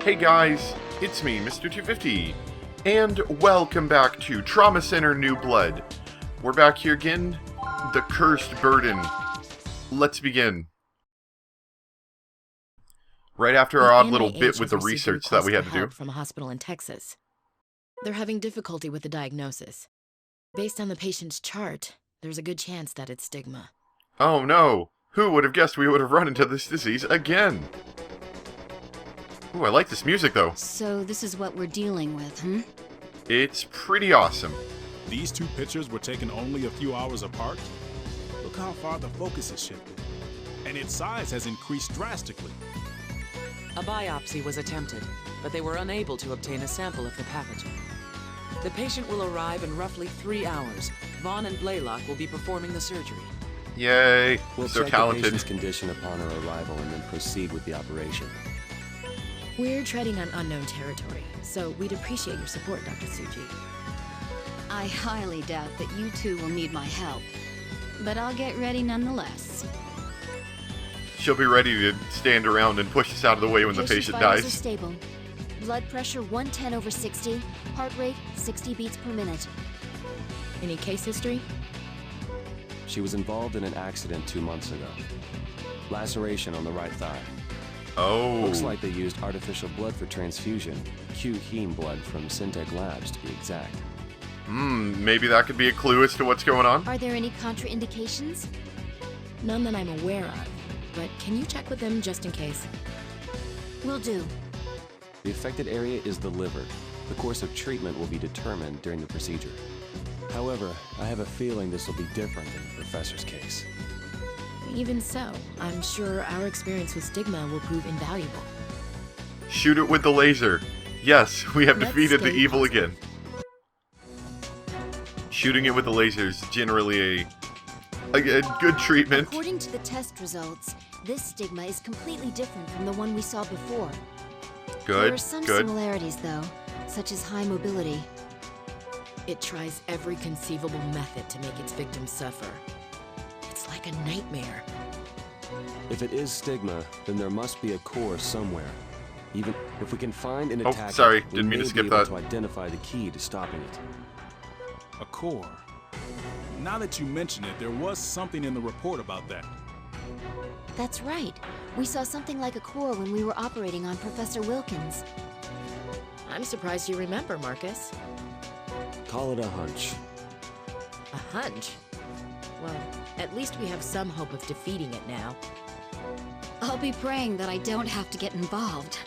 Hey guys, it's me, Mr. 250, and welcome back to Trauma Center New Blood. We're back here again, the Cursed Burden. Let's begin. Right after our odd little bit with the research that we had to do. From a hospital in Texas. They're having difficulty with the diagnosis. Based on the patient's chart, there's a good chance that it's stigma. Oh no! Who would have guessed we would have run into this disease again? Ooh, I like this music though. So this is what we're dealing with, hmm? It's pretty awesome. These two pictures were taken only a few hours apart. Look how far the focus has shifted. And its size has increased drastically. A biopsy was attempted, but they were unable to obtain a sample of the pathogen. The patient will arrive in roughly 3 hours. Vaughn and Blaylock will be performing the surgery. Yay, We'll so check talented. the patient's condition upon her arrival and then proceed with the operation. We're treading on unknown territory, so we'd appreciate your support, Dr. Tsuji. I highly doubt that you two will need my help, but I'll get ready nonetheless. She'll be ready to stand around and push us out of the way when the patient vitals dies. are stable. Blood pressure 110/60, heart rate 60 beats per minute. Any case history? She was involved in an accident 2 months ago. Laceration on the right thigh. Oh. Looks like they used artificial blood for transfusion. Q-heme blood from Syntec Labs, to be exact. Maybe that could be a clue as to what's going on? Are there any contraindications? None that I'm aware of, but can you check with them just in case? Will do. The affected area is the liver. The course of treatment will be determined during the procedure. However, I have a feeling this will be different than the professor's case. Even so, I'm sure our experience with stigma will prove invaluable. Shoot it with the laser. Yes, we have Let's defeated the stay evil positive. again. Shooting it with the laser is generally a good treatment. According to the test results, this stigma is completely different from the one we saw before. There are Good, some good. similarities, though, such as high mobility. It tries every conceivable method to make its victims suffer. It's like a nightmare. If it is stigma, then there must be a core somewhere. Even if we can find and Oh, attack sorry, it, we didn't mean may to skip be able that. to identify the key to stopping it. A core. Now that you mention it, there was something in the report about that. That's right. We saw something like a core when we were operating on Professor Wilkins. I'm surprised you remember, Marcus. Call it a hunch. A hunch? Well, at least we have some hope of defeating it now. I'll be praying that I don't have to get involved.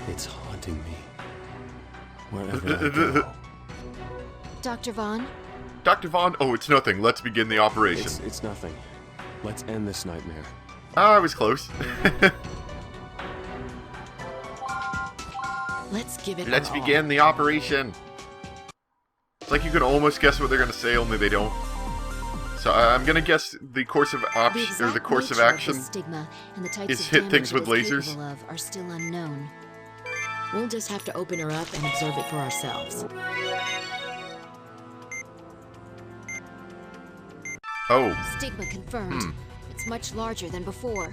It's haunting me. Wherever I go. Dr. Vaughn? Dr. Vaughn, oh, it's nothing. Let's begin the operation. It's nothing. Let's end this nightmare. I was close. Let's give it Let's our all. begin the operation. It's like you can almost guess what they're going to say, only they don't. So I'm going to guess the course of The course of nature action. this stigma and the types is of hit damage things it with is lasers. capable of are still unknown. We'll just have to open her up and observe it for ourselves. Oh, Stigma confirmed. It's much larger than before.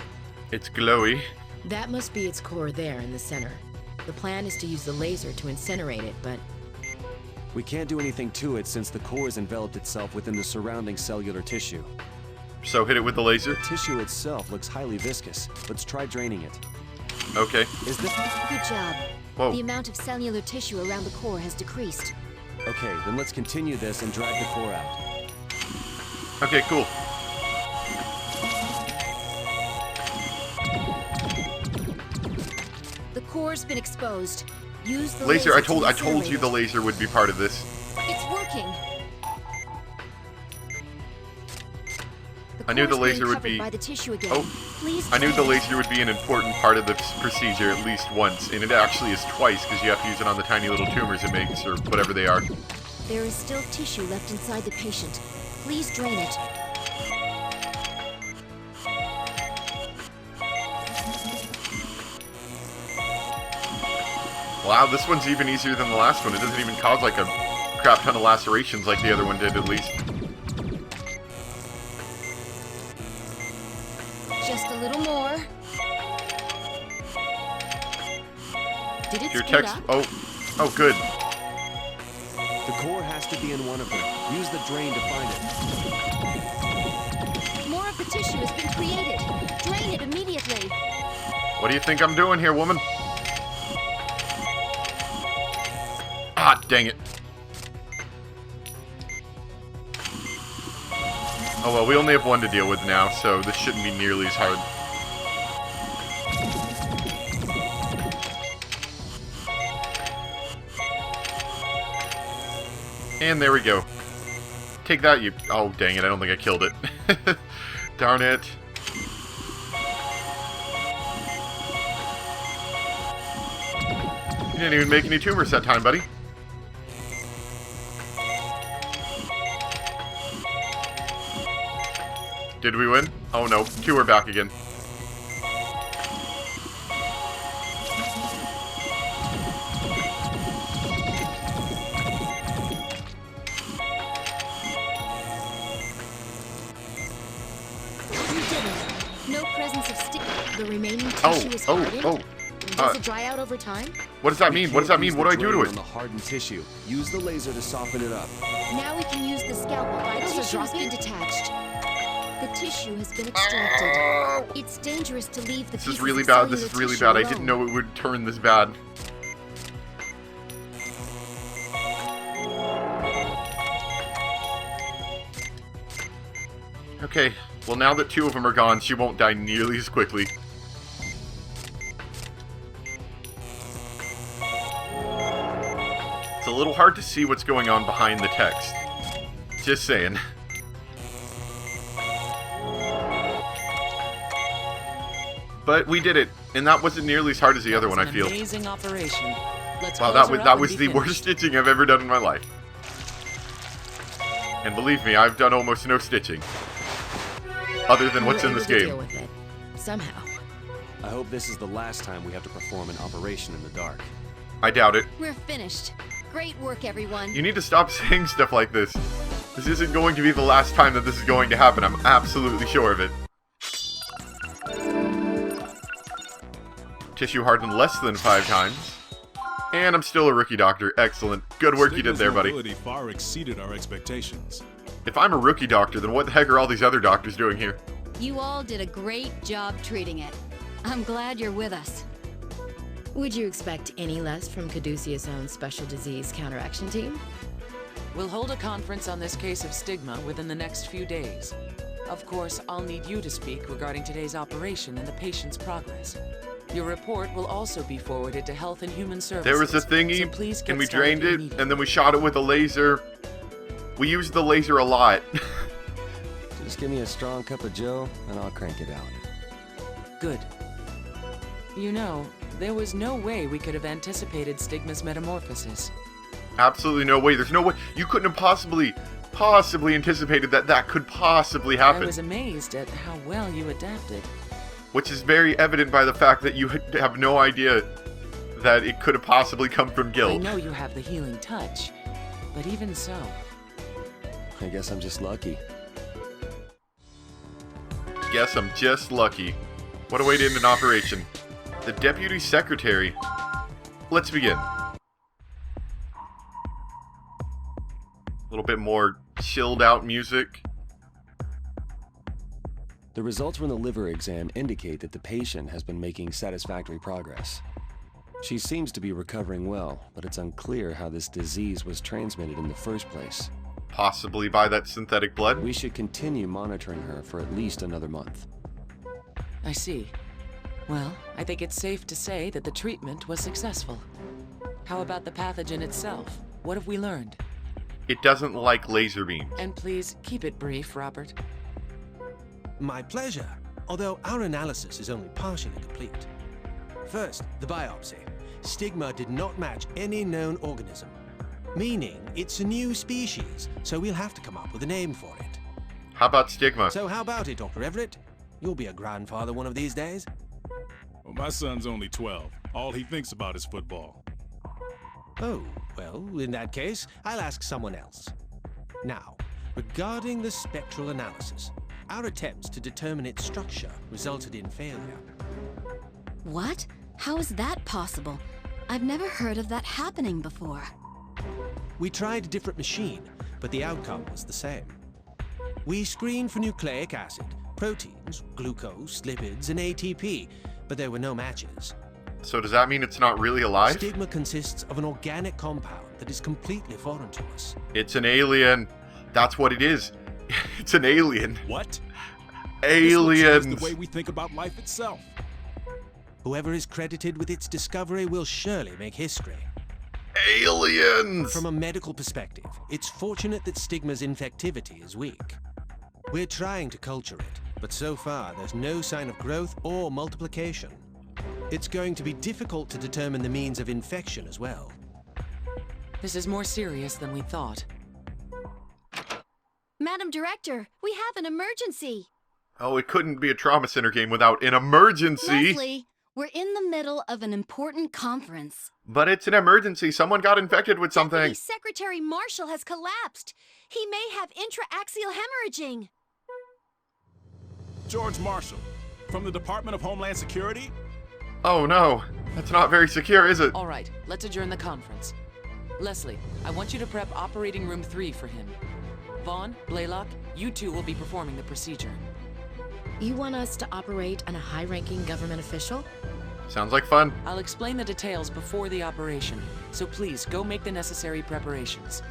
it's glowy. That must be its core there in the center. The plan is to use the laser to incinerate it, but We can't do anything to it since the core has enveloped itself within the surrounding cellular tissue. So hit it with the laser. The tissue itself looks highly viscous. Let's try draining it. Okay. Is this... Good job. Whoa. The amount of cellular tissue around the core has decreased. Okay, then let's continue this and drag the core out. Okay, cool. The core's been exposed. Use the Laser, I to told you incinerate the it. laser would be part of this. It's working. I knew the core's being laser would covered be- by the tissue again. Oh, Please I knew the drain it. laser would be an important part of this procedure at least once, and it actually is twice because you have to use it on the tiny little tumors it makes, or whatever they are. There is still tissue left inside the patient. Please drain it. Wow, this one's even easier than the last one. It doesn't even cause like a crap ton of lacerations like the other one did, at least. Just a little more. Did it Your speed text. up? Oh, good. The core has to be in one of them. Use the drain to find it. More of the tissue has been created. Drain it immediately. What do you think I'm doing here, woman? Ah, dang it. Oh well, we only have one to deal with now, so this shouldn't be nearly as hard. And there we go. Take that, you... Oh, dang it, I don't think I killed it. Darn it. You didn't even make any tumors that time, buddy. Did we win? Oh no, 2 are back again. You did it. No presence of stick. The remaining Oh, tissue is oh, hardened. oh. Does it dry out over time? What does that mean? What does that mean? What do I do to On it? the hardened tissue. Use the laser to soften it up. Now we can use the scalpel. Vitals are Tissue has been dropping? detached. The tissue has been extracted. It's dangerous to leave the This is pieces really of bad. This is cellular really tissue bad. I alone. didn't know it would turn this bad. Okay, well now that 2 of them are gone, she won't die nearly as quickly. It's a little hard to see what's going on behind the text. Just saying. But we did it, and that wasn't nearly as hard as the other one, I feel. Amazing operation. Let's Wow, close that her was up that and was be the finished. worst stitching I've ever done in my life. And believe me, I've done almost no stitching. Other than We what's were in this able to game. deal with it. Somehow. I hope this is the last time we have to perform an operation in the dark. I doubt it. We're finished. Great work, everyone. You need to stop saying stuff like this. This isn't going to be the last time that this is going to happen. I'm absolutely sure of it. Tissue hardened less than 5 times. And I'm still a rookie doctor. Excellent. Good work you did there, buddy. Stigma's mobility far exceeded our expectations. If I'm a rookie doctor, then what the heck are all these other doctors doing here? You all did a great job treating it. I'm glad you're with us. Would you expect any less from Caduceus' own special disease counteraction team? We'll hold a conference on this case of stigma within the next few days. Of course, I'll need you to speak regarding today's operation and the patient's progress. Your report will also be forwarded to Health and Human Services. There was a thingy, so please get and we started drained it, immediately. and then we shot it with a laser. We used the laser a lot. Just give me a strong cup of joe, and I'll crank it out. Good. You know, there was no way we could have anticipated Stigma's metamorphosis. Absolutely no way. There's no way. You couldn't have possibly anticipated that that could possibly I happen. was amazed at how well you adapted. Which is very evident by the fact that you have no idea that it could have possibly come from I guilt. know you have the healing touch, but even so, I guess I'm just lucky. Guess I'm just lucky. What a way to end an operation. The Deputy Secretary. Let's begin. A little bit more chilled out music. The results from the liver exam indicate that the patient has been making satisfactory progress. She seems to be recovering well, but it's unclear how this disease was transmitted in the first place. Possibly by that synthetic blood. We should continue monitoring her for at least another month. I see. Well, I think it's safe to say that the treatment was successful. How about the pathogen itself? What have we learned? It doesn't like laser beams. And please keep it brief, Robert. My pleasure, although our analysis is only partially complete. First, the biopsy. Stigma did not match any known organism, meaning it's a new species, so we'll have to come up with a name for it. How about stigma? So how about it, Dr. Everett? You'll be a grandfather one of these days. Well, my son's only 12. All he thinks about is football. Oh, well, in that case, I'll ask someone else. Now, regarding the spectral analysis, our attempts to determine its structure resulted in failure. What? How is that possible? I've never heard of that happening before. We tried a different machine, but the outcome was the same. We screened for nucleic acid, proteins, glucose, lipids, and ATP, but there were no matches. So does that mean it's not really alive? Stigma consists of an organic compound that is completely foreign to us. It's an alien. That's what it is. It's an alien. What? Aliens. This will change the way we think about life itself. Whoever is credited with its discovery will surely make history. Aliens. From a medical perspective, it's fortunate that Stigma's infectivity is weak. We're trying to culture it, but so far there's no sign of growth or multiplication. It's going to be difficult to determine the means of infection as well. This is more serious than we thought. Madam Director, we have an emergency. Oh, it couldn't be a trauma center game without an emergency. Leslie, we're in the middle of an important conference. But it's an emergency. Someone got infected with something. Deputy Secretary Marshall has collapsed. He may have intraaxial hemorrhaging. George Marshall, from the Department of Homeland Security? Oh no, that's not very secure, is it? All right, let's adjourn the conference. Leslie, I want you to prep operating room 3 for him. Vaughn, Blaylock, you two will be performing the procedure. You want us to operate on a high-ranking government official? Sounds like fun. I'll explain the details before the operation, so please go make the necessary preparations.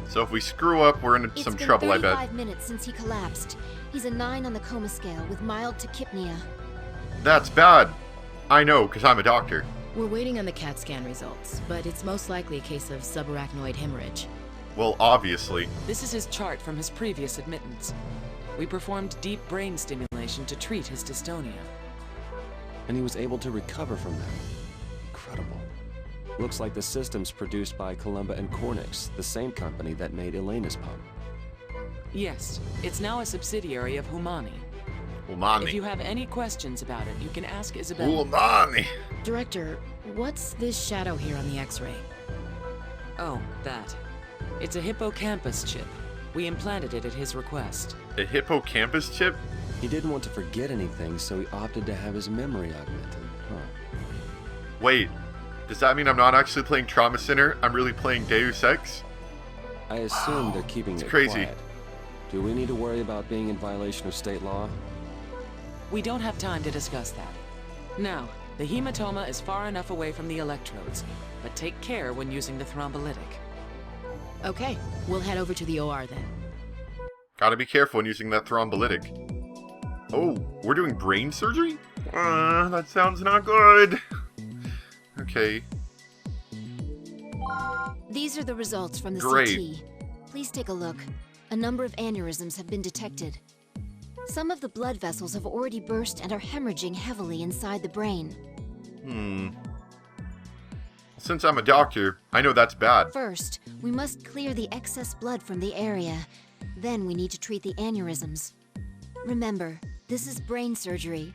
So if we screw up, we're in some trouble, I bet. It's been 35 minutes since he collapsed. He's a 9 on the coma scale with mild tachypnea. That's bad. I know, because I'm a doctor. We're waiting on the CAT scan results, but it's most likely a case of subarachnoid hemorrhage. Well, obviously. This is his chart from his previous admittance. We performed deep brain stimulation to treat his dystonia. And he was able to recover from that. Incredible. Looks like the system's produced by Columba and Cornix, the same company that made Elena's pump. Yes, it's now a subsidiary of Humani. If you have any questions about it, you can ask Isabella. Humani. Director, what's this shadow here on the X-ray? Oh, that. It's a hippocampus chip. We implanted it at his request. A hippocampus chip? He didn't want to forget anything, so he opted to have his memory augmented. Huh. Wait, does that mean I'm not actually playing Trauma Center? I'm really playing Deus Ex? I assume they're keeping it's it crazy. quiet. Do we need to worry about being in violation of state law? We don't have time to discuss that. Now, the hematoma is far enough away from the electrodes, but take care when using the thrombolytic. Okay, we'll head over to the OR then. Gotta be careful when using that thrombolytic. Oh, we're doing brain surgery? That sounds not good. Okay. These are the results from the Great. CT. Please take a look. A number of aneurysms have been detected. Some of the blood vessels have already burst and are hemorrhaging heavily inside the brain. Since I'm a doctor, I know that's bad. First, we must clear the excess blood from the area. Then we need to treat the aneurysms. Remember, this is brain surgery.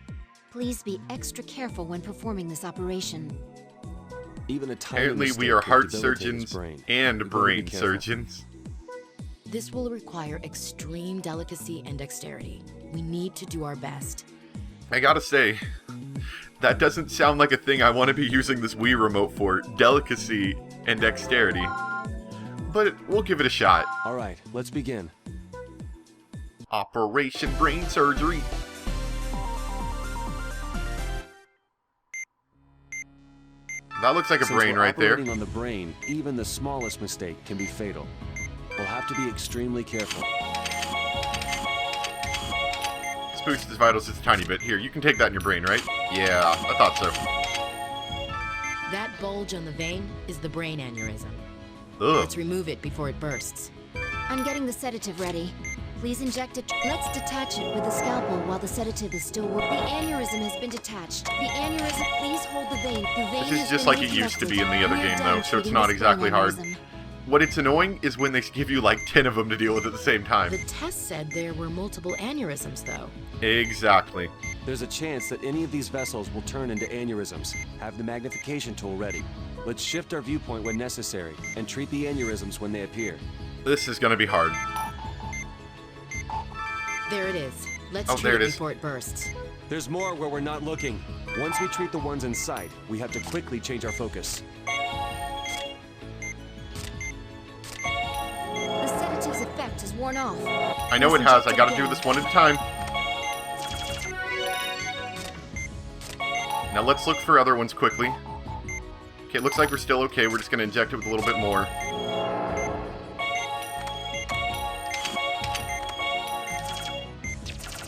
Please be extra careful when performing this operation. Even a tiny Apparently mistake we are could heart debilitate his surgeons brain. and We better be brain careful. surgeons. This will require extreme delicacy and dexterity. We need to do our best. I gotta say, that doesn't sound like a thing I want to be using this Wii remote for. Delicacy and dexterity. But we'll give it a shot. All right, let's begin. Operation Brain Surgery. That looks like a Since brain we're right there. operating on the brain, even the smallest mistake can be fatal. We'll have to be extremely careful. Let's boost his vitals just a tiny bit. Here, you can take that in your brain, right? Yeah, I thought so. That bulge on the vein is the brain aneurysm. Ugh. Let's remove it before it bursts. I'm getting the sedative ready. Please inject it. Let's detach it with the scalpel while the sedative is still working. The aneurysm has been detached. The aneurysm, please hold the vein. The vein This is has just been like it used to be recollected. in the other We are game, done though, so it's treating not this exactly brain hard. aneurysm. What it's annoying is when they give you like 10 of them to deal with at the same time. The test said there were multiple aneurysms, though. Exactly. There's a chance that any of these vessels will turn into aneurysms. Have the magnification tool ready. Let's shift our viewpoint when necessary, and treat the aneurysms when they appear. This is gonna be hard. There it is. Let's Oh, treat there it it is. before it bursts. There's more where we're not looking. Once we treat the ones in sight, we have to quickly change our focus. The sedative's effect has worn off. I know it has. I gotta do this one at a time. Now let's look for other ones quickly. Okay, it looks like we're still okay. We're just gonna inject it with a little bit more.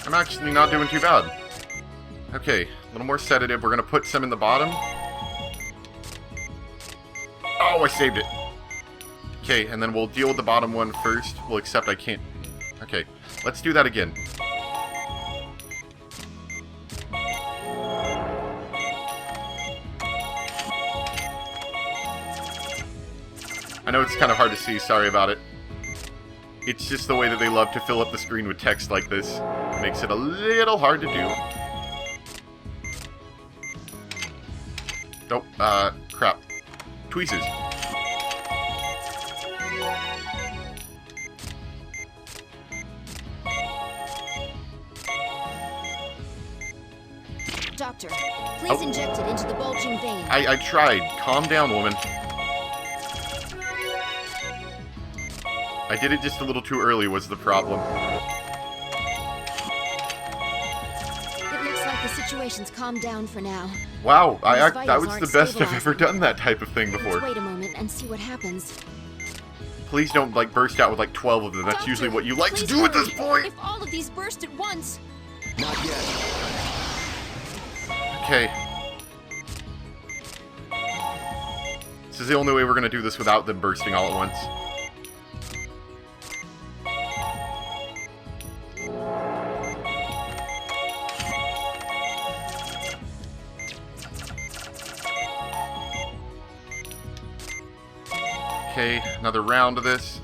I'm actually not doing too bad. Okay, a little more sedative. We're gonna put some in the bottom. Oh, I saved it. Okay, and then we'll deal with the bottom one first. Well, except I can't. Okay, let's do that again. I know it's kind of hard to see, sorry about it. It's just the way that they love to fill up the screen with text like this. Makes it a little hard to do. Oh, crap. Tweezers. Doctor, please inject it into the bulging vein. I tried. Calm down, woman. I did it just a little too early was the problem. It looks like the situation's calmed down for now. Wow, These that vitals was aren't the best I've stabilizing. ever done that type of thing Let's before. wait a moment and see what happens. Please don't, like, burst out with, like, 12 of them. That's Doctor, usually what you like to please do at this hurry. point! If all of these burst at once... Not yet. Okay. This is the only way we're gonna do this without them bursting all at once. Okay, another round of this.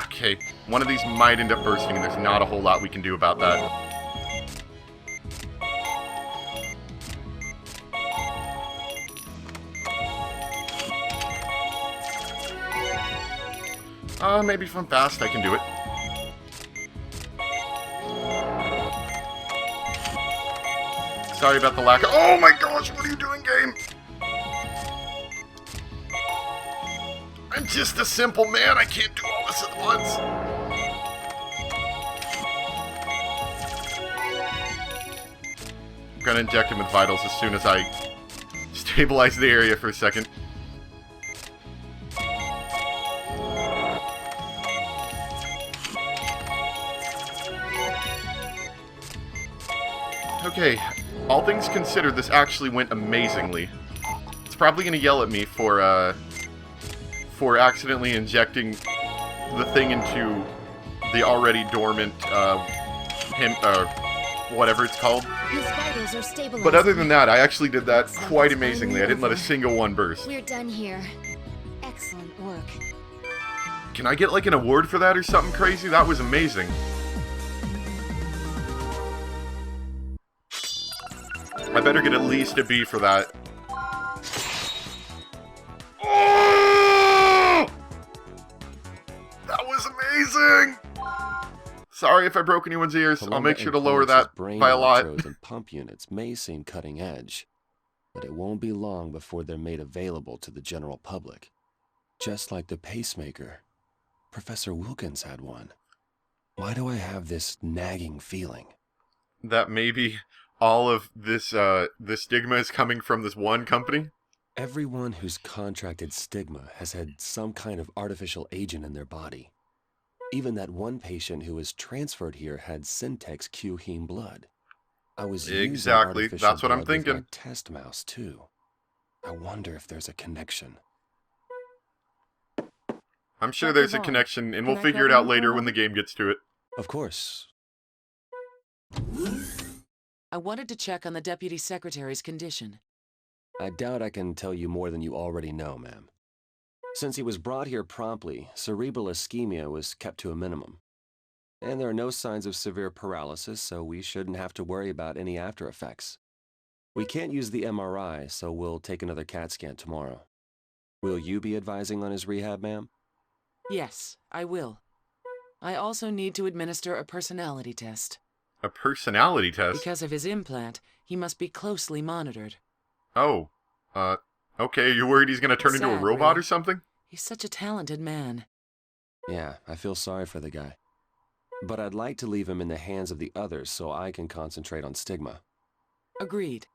Okay, one of these might end up bursting, and there's not a whole lot we can do about that. Maybe if I'm fast, I can do it. Sorry about the lack of— oh my gosh, what are you doing, game? I'm just a simple man, I can't do all this at once. I'm gonna inject him with vitals as soon as I stabilize the area for a second. Okay, all things considered, this actually went amazingly. It's probably gonna yell at me for accidentally injecting the thing into the already dormant, whatever it's called. His vitals are stabilizing. But other than that, I actually did that Looks like quite it's amazingly. finally I didn't let a over. single one burst. We're done here. Excellent work. Can I get like an award for that or something crazy? That was amazing. I better get at least a B for that. Oh! That was amazing! Sorry if I broke anyone's ears. I'll make sure to lower that by a lot. Brain electrodes and pump units may seem cutting edge, but it won't be long before they're made available to the general public. Just like the pacemaker. Professor Wilkins had one. Why do I have this nagging feeling? That maybe all of this, the stigma is coming from this one company? Everyone who's contracted stigma has had some kind of artificial agent in their body. Even that one patient who was transferred here had Syntex Q heme blood. I was Exactly, using that's what I'm artificial blood with my thinking. test mouse too. I wonder if there's a connection. I'm sure Dr. there's a Vaughn, connection, and can we'll I figure it grab out you for a later when moment? the game gets to it. Of course. I wanted to check on the deputy secretary's condition. I doubt I can tell you more than you already know, ma'am. Since he was brought here promptly, cerebral ischemia was kept to a minimum. And there are no signs of severe paralysis, so we shouldn't have to worry about any after effects. We can't use the MRI, so we'll take another CAT scan tomorrow. Will you be advising on his rehab, ma'am? Yes, I will. I also need to administer a personality test. A personality test? Because of his implant, he must be closely monitored. Oh. Okay, you worried he's gonna turn into a Sad, robot really. or something? He's such a talented man. Yeah, I feel sorry for the guy. But I'd like to leave him in the hands of the others so I can concentrate on Stigma. Agreed.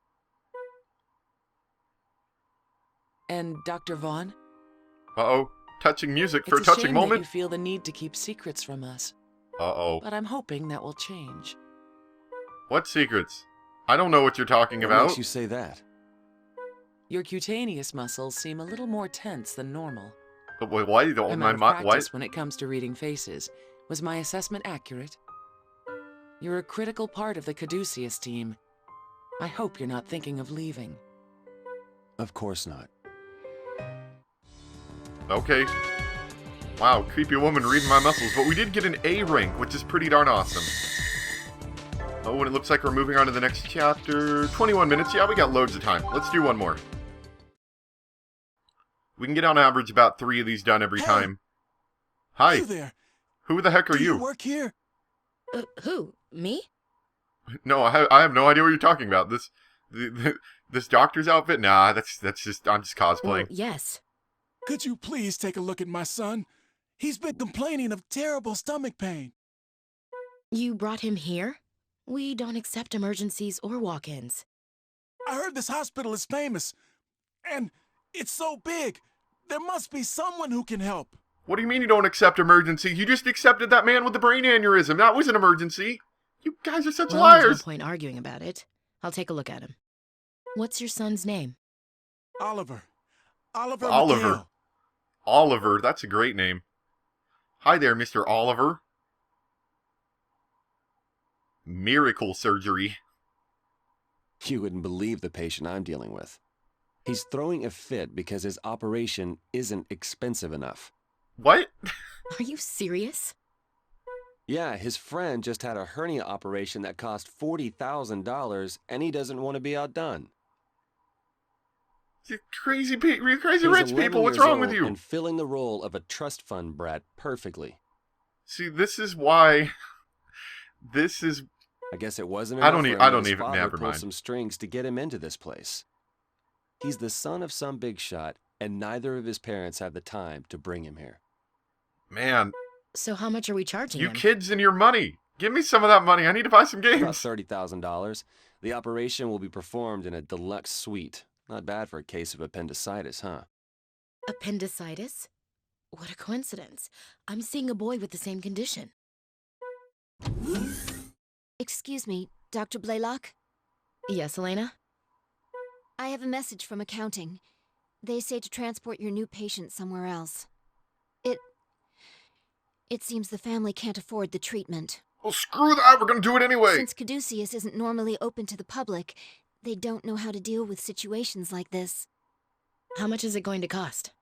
And Dr. Vaughn? Uh-oh. Touching music for It's a a touching shame that you moment? feel the need to keep secrets from us. Uh-oh. But I'm hoping that will change. What secrets? I don't know what you're talking What about. makes you say that? Your cutaneous muscles seem a little more tense than normal. But why don't I'm my out of why? practice when it comes to reading faces. Was my assessment accurate? You're a critical part of the Caduceus team. I hope you're not thinking of leaving. Of course not. Okay. Wow, creepy woman reading my muscles. But we did get an A rank, which is pretty darn awesome. Oh, and it looks like we're moving on to the next chapter. 21 minutes. Yeah, we got loads of time. Let's do one more. We can get on average about 3 of these done every time. Hi. You there? Who the heck are Do you you? work here? Who? Me? No, I have no idea what you're talking about. This doctor's outfit? Nah, that's just I'm just cosplaying. Well, yes. Could you please take a look at my son? He's been complaining of terrible stomach pain. You brought him here? We don't accept emergencies or walk-ins. I heard this hospital is famous, and it's so big. There must be someone who can help. What do you mean you don't accept emergencies? You just accepted that man with the brain aneurysm. That was an emergency. You guys are such Well, there's liars. no point arguing about it. I'll take a look at him. What's your son's name? Oliver. Oliver Oliver. McHale. Oliver, that's a great name. Hi there, Mr. Oliver. Miracle surgery. You wouldn't believe the patient I'm dealing with. He's throwing a fit because his operation isn't expensive enough. What? Are you serious? Yeah, his friend just had a hernia operation that cost $40,000, and he doesn't want to be outdone. You crazy rich He's people, 11 what's years wrong with old you? and filling the role of a trust fund brat perfectly. See, this is why... This is... I guess it wasn't I enough don't for him I that don't his even... father Never pulled mind. some strings to get him into this place. He's the son of some big shot, and neither of his parents have the time to bring him here. Man, So how much are we charging you him? kids and your money. Give me some of that money. I need to buy some About games. $30,000. The operation will be performed in a deluxe suite. Not bad for a case of appendicitis, huh? Appendicitis? What a coincidence. I'm seeing a boy with the same condition. Excuse me, Dr. Blaylock? Yes, Elena? I have a message from accounting. They say to transport your new patient somewhere else. It seems the family can't afford the treatment. Well, screw that. We're going to do it anyway. Since Caduceus isn't normally open to the public, they don't know how to deal with situations like this. How much is it going to cost?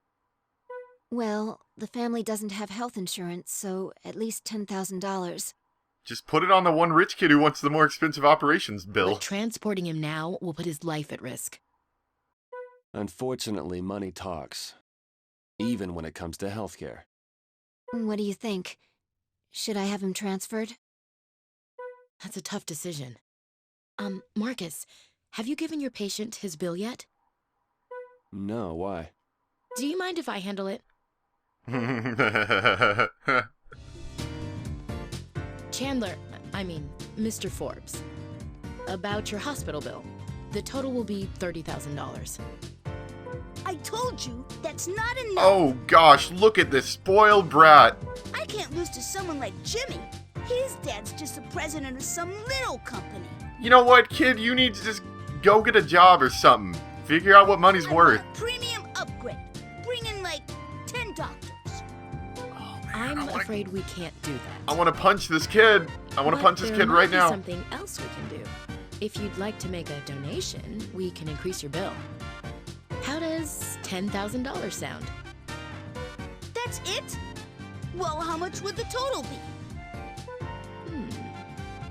Well, the family doesn't have health insurance, so at least $10,000. Just put it on the one rich kid who wants the more expensive operations, Bill. But transporting him now will put his life at risk. Unfortunately, money talks. Even when it comes to healthcare. What do you think? Should I have him transferred? That's a tough decision. Marcus, have you given your patient his bill yet? No, why? Do you mind if I handle it? Chandler, Mr. Forbes. About your hospital bill. The total will be $30,000. I told you, that's not enough. Oh gosh, look at this spoiled brat. I can't lose to someone like Jimmy. His dad's just the president of some little company. You know what, kid? You need to just go get a job or something. Figure out what money's I worth. want a premium upgrade. Bring in like 10 doctors. Oh, man, I'm afraid we can't do that. I want to punch this kid. I want to punch this kid right now. There might be something else we can do. If you'd like to make a donation, we can increase your bill. How does $10,000 sound? That's it? Well, how much would the total be?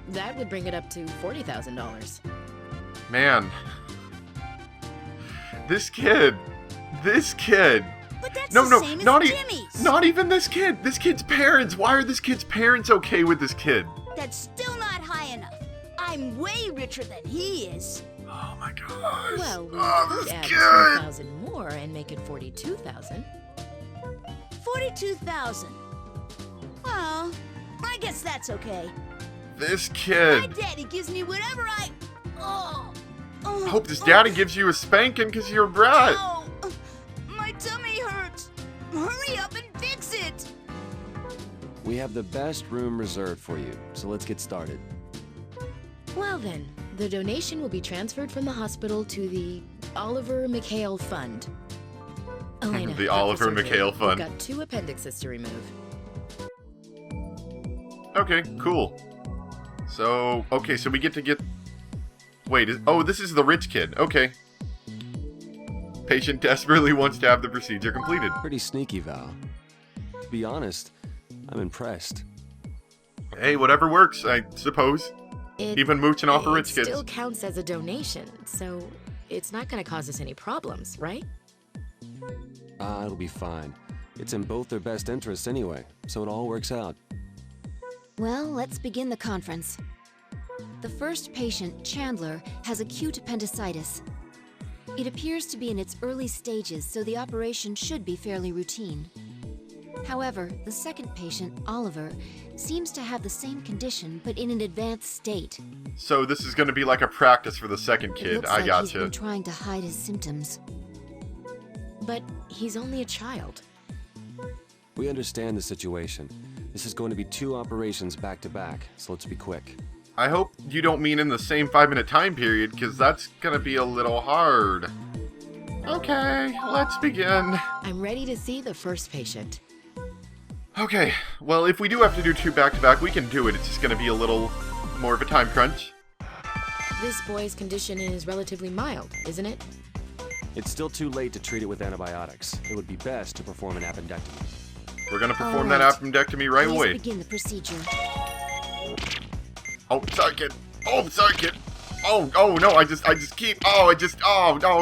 That would bring it up to $40,000. Man. This kid. But that's No, the no, same as not Jimmy's. not even this kid. This kid's parents. Why are this kid's parents okay with this kid? That's still not high enough. I'm way richer than he is. Oh my gosh. Well, we oh, could this add kid. 2,000 more and make it 42,000. 42,000. Well, I guess that's okay. This My kid. daddy gives me whatever I... Oh, I hope this daddy gives you a spanking because you're a brat. Ow. My tummy hurts. Hurry up and fix it. We have the best room reserved for you, so let's get started. Well then, the donation will be transferred from the hospital to the Oliver McHale Fund. Elena, The got Oliver surgery. McHale Fund. We've got 2 appendixes to remove. Okay, cool. So, okay, so we get to get... Wait, oh, this is the rich kid. Okay. Patient desperately wants to have the procedure completed. Pretty sneaky, Val. To be honest, I'm impressed. Hey, whatever works, I suppose. Even mooching off of rich It kids. still counts as a donation, so it's not going to cause us any problems, right? It'll be fine. It's in both their best interests anyway, so it all works out. Well, let's begin the conference. The first patient, Chandler, has acute appendicitis. It appears to be in its early stages, so the operation should be fairly routine. However, the second patient, Oliver, seems to have the same condition, but in an advanced state. So this is going to be like a practice for the second It kid. looks I like gotcha. he's been trying to hide his symptoms. But he's only a child. We understand the situation. This is going to be 2 operations back to back, so let's be quick. I hope you don't mean in the same 5-minute time period, because that's going to be a little hard. Okay, let's begin. I'm ready to see the first patient. Okay, well, if we do have to do 2 back-to-back, we can do it. It's just going to be a little more of a time crunch. This boy's condition is relatively mild, isn't it? It's still too late to treat it with antibiotics. It would be best to perform an appendectomy. We're going to perform All that right. appendectomy right Please away. begin the procedure. Oh, sorry, kid. Oh, sorry, kid. Oh, no, I just keep, oh,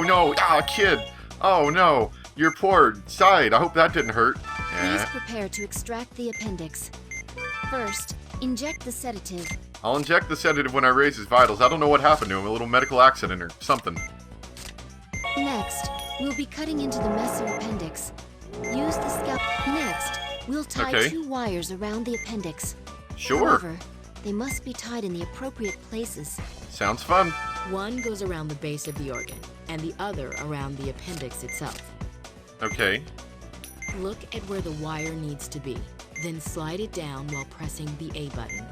no, kid. Oh, no, your poor side. I hope that didn't hurt. Please prepare to extract the appendix. First, inject the sedative. I'll inject the sedative when I raise his vitals. I don't know what happened to him, a little medical accident or something. Next, we'll be cutting into the mess of appendix. Use the scalpel. Next, we'll tie Okay. 2 wires around the appendix. Sure. However, they must be tied in the appropriate places. Sounds fun. One goes around the base of the organ, and the other around the appendix itself. Okay. Look at where the wire needs to be, then slide it down while pressing the A button.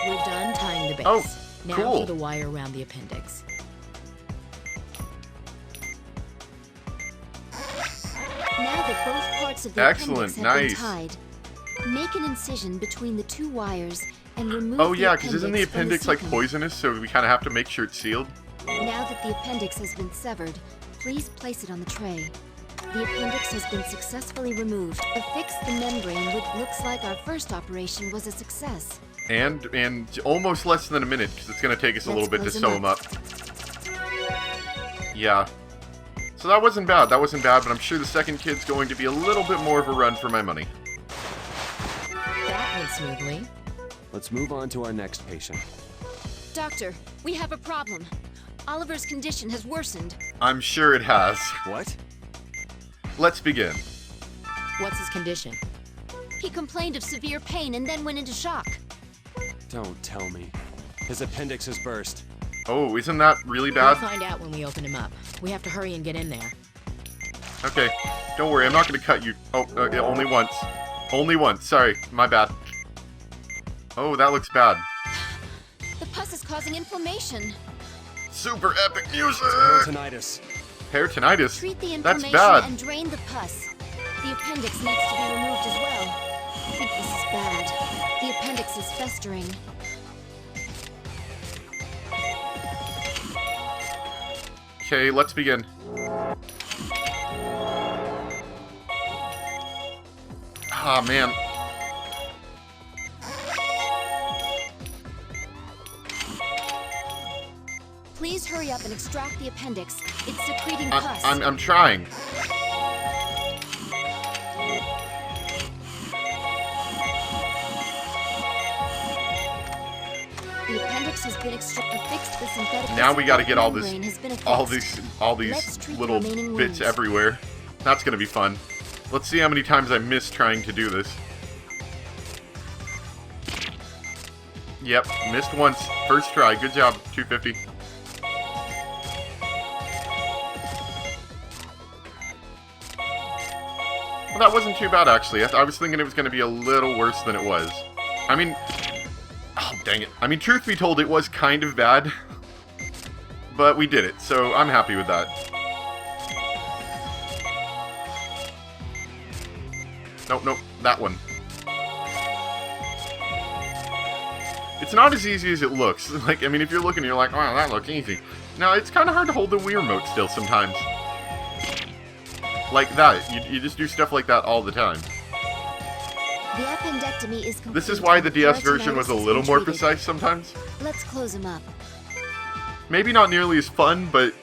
We're done tying the base. Oh, now cool. for the wire around the appendix. Now that both parts of the Excellent, appendix have nice. been tied, make an incision between the 2 wires and remove Oh, the yeah, because isn't the from appendix like sequence. poisonous, so we kind of have to make sure it's sealed? Now that the appendix has been severed, please place it on the tray. The appendix has been successfully removed. Affix the membrane, which looks like our first operation was a success. And almost less than a minute, because it's going to take us a little bit to Let's sew close him him up. Yeah. So that wasn't bad, but I'm sure the second kid's going to be a little bit more of a run for my money. That went smoothly. Let's move on to our next patient. Doctor, we have a problem. Oliver's condition has worsened. I'm sure it has. What? Let's begin. What's his condition? He complained of severe pain and then went into shock. Don't tell me. His appendix has burst. Oh, isn't that really We'll bad? find out when we open him up. We have to hurry and get in there. Okay, don't worry, I'm not going to cut you. Oh, yeah, only once. Only once, sorry, my bad. Oh, that looks bad. The pus is causing inflammation. Super epic music! Peritonitis. Peritonitis? Treat the That's inflammation bad. and drain the pus. The appendix needs to be removed as well. I think this is bad. The appendix is festering. Okay, let's begin. Ah, man. Please hurry hurry up and extract the appendix. It's secreting pus. I'm trying. The appendix has been affixed. The synthetic. Now we got to get all membrane has been these Let's treat the little remaining bits wounds. everywhere. That's gonna be fun. Let's see how many times I missed trying to do this. Yep, missed once. First try. Good job. 250. Well, that wasn't too bad actually. I was thinking it was gonna be a little worse than it was. I mean, oh dang it. I mean, truth be told, it was kind of bad. But we did it, so I'm happy with that. Nope, that one. It's not as easy as it looks. Like, I mean, if you're looking, you're like, wow, that looks easy. No, it's kind of hard to hold the Wii remote still sometimes. Like that. You just do stuff like that all the time. The appendectomy is complete. This is why the DS version was a Peritonitis little has more been treated. precise sometimes. Let's close him up. Maybe not nearly as fun, but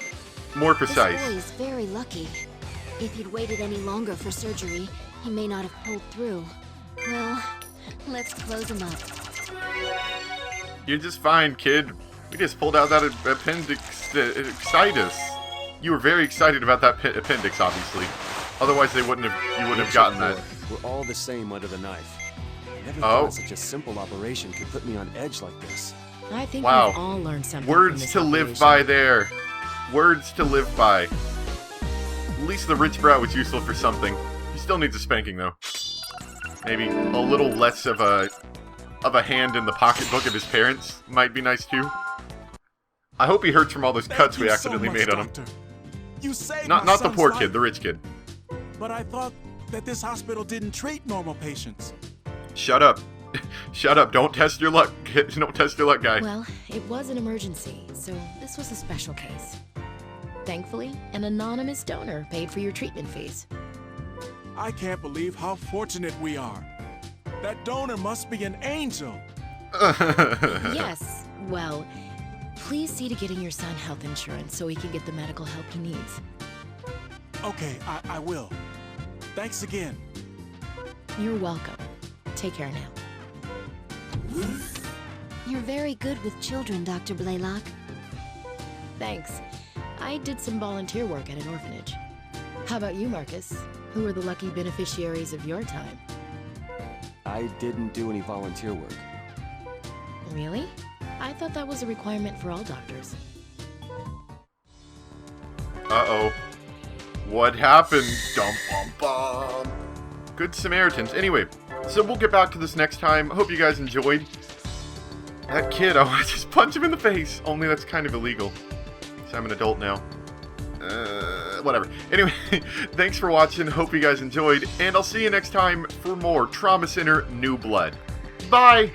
more precise. This boy is very lucky. If he'd waited any longer for surgery, he may not have pulled through. Well, let's close him up. You're just fine, kid. We just pulled out that appendicitis. You were very excited about that appendix, obviously. Otherwise, you wouldn't have gotten that. We're all the same under the knife. I never Oh. thought such a simple operation could put me on edge like this. I think Wow. we've all learned something from Words this to live operation. by there. Words to live by. At least the rich brat was useful for something. He still needs a spanking, though. Maybe a little less of a hand in the pocketbook of his parents might be nice, too. I hope he hurts from all those cuts we accidentally made on him. You saved Not my the son's poor life, kid, the rich kid. But I thought that this hospital didn't treat normal patients. Shut up. Shut up. Don't test your luck. Don't test your luck, guy. Well, it was an emergency, so this was a special case. Thankfully, an anonymous donor paid for your treatment fees. I can't believe how fortunate we are. That donor must be an angel. Yes, well, please see to getting your son health insurance so he can get the medical help he needs. Okay, I will. Thanks again. You're welcome. Take care now. You're very good with children, Dr. Blaylock. Thanks. I did some volunteer work at an orphanage. How about you, Marcus? Who are the lucky beneficiaries of your time? I didn't do any volunteer work. Really? I thought that was a requirement for all doctors. Uh-oh. What happened? Dum bum bum. Good Samaritans. Anyway, so we'll get back to this next time. Hope you guys enjoyed. That kid, I want to just punch him in the face. Only that's kind of illegal. So I'm an adult now. Whatever. Anyway, thanks for watching. Hope you guys enjoyed. And I'll see you next time for more Trauma Center New Blood. Bye!